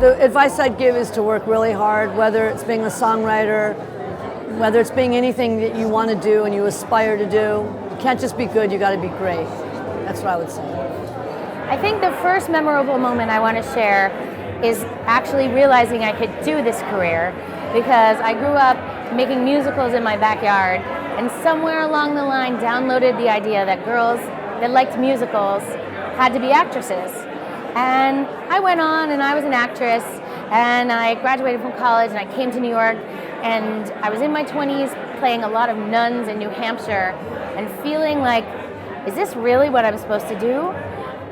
The advice I'd give is to work really hard, whether it's being a songwriter, whether it's being anything that you want to do and you aspire to do. You can't just be good, you got to be great. That's what I would say. I think the first memorable moment I want to share is actually realizing I could do this career, because I grew up making musicals in my backyard, and somewhere along the line downloaded the idea that girls that liked musicals had to be actresses. And I went on and I was an actress, and I graduated from college and I came to New York, and I was in my 20s playing a lot of nuns in New Hampshire and feeling like, is this really what I'm supposed to do?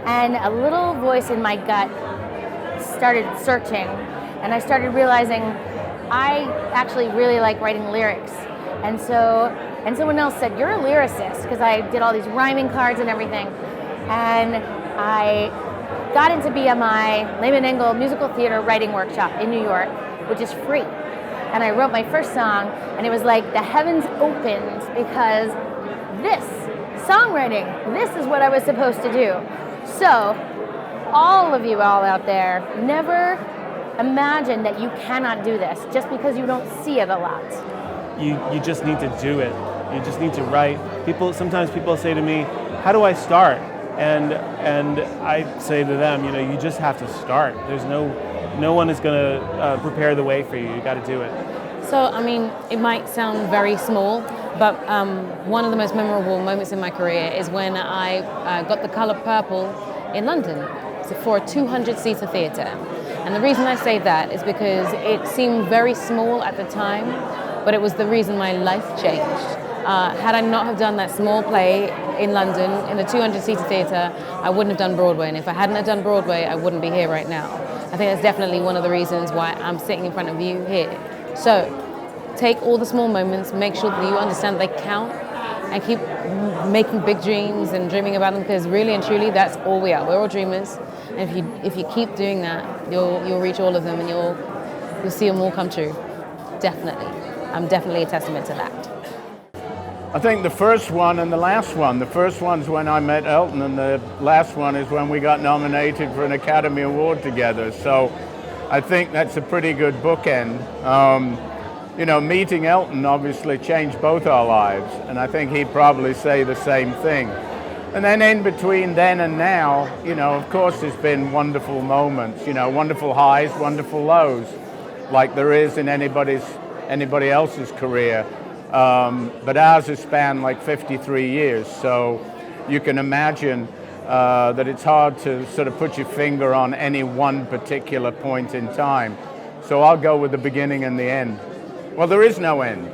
And a little voice in my gut started searching, and I started realizing I actually really like writing lyrics. And someone else said, you're a lyricist, because I did all these rhyming cards and everything. And I got into BMI, Lehman Engel Musical Theater Writing Workshop in New York, which is free. And I wrote my first song, and it was like the heavens opened, because this, songwriting, this is what I was supposed to do. So, all of you all out there, never imagine that you cannot do this just because you don't see it a lot. You just need to do it. You just need to write. Sometimes people say to me, how do I start? And I say to them, you just have to start. There's no one is going to prepare the way for you. You got to do it. So, I mean, it might sound very small, but one of the most memorable moments in my career is when I got the color purple in London for a 200-seater theater. And the reason I say that is because it seemed very small at the time, but it was the reason my life changed. Had I not have done that small play in London in the 200-seater theater, I wouldn't have done Broadway. And if I hadn't have done Broadway, I wouldn't be here right now. I think that's definitely one of the reasons why I'm sitting in front of you here. So take all the small moments, make sure that you understand they count, and keep making big dreams and dreaming about them, because really and truly, that's all we are. We're all dreamers. And if you keep doing that, you'll reach all of them, and you'll see them all come true. Definitely. I'm definitely a testament to that. I think the first one and the last one. The first one's when I met Elton, and the last one is when we got nominated for an Academy Award together. So I think that's a pretty good bookend. Meeting Elton obviously changed both our lives, and I think he'd probably say the same thing. And then in between then and now, of course there's been wonderful moments, wonderful highs, wonderful lows, like there is in anybody else's career. But ours has spanned like 53 years, so you can imagine that it's hard to sort of put your finger on any one particular point in time. So I'll go with the beginning and the end. Well, there is no end.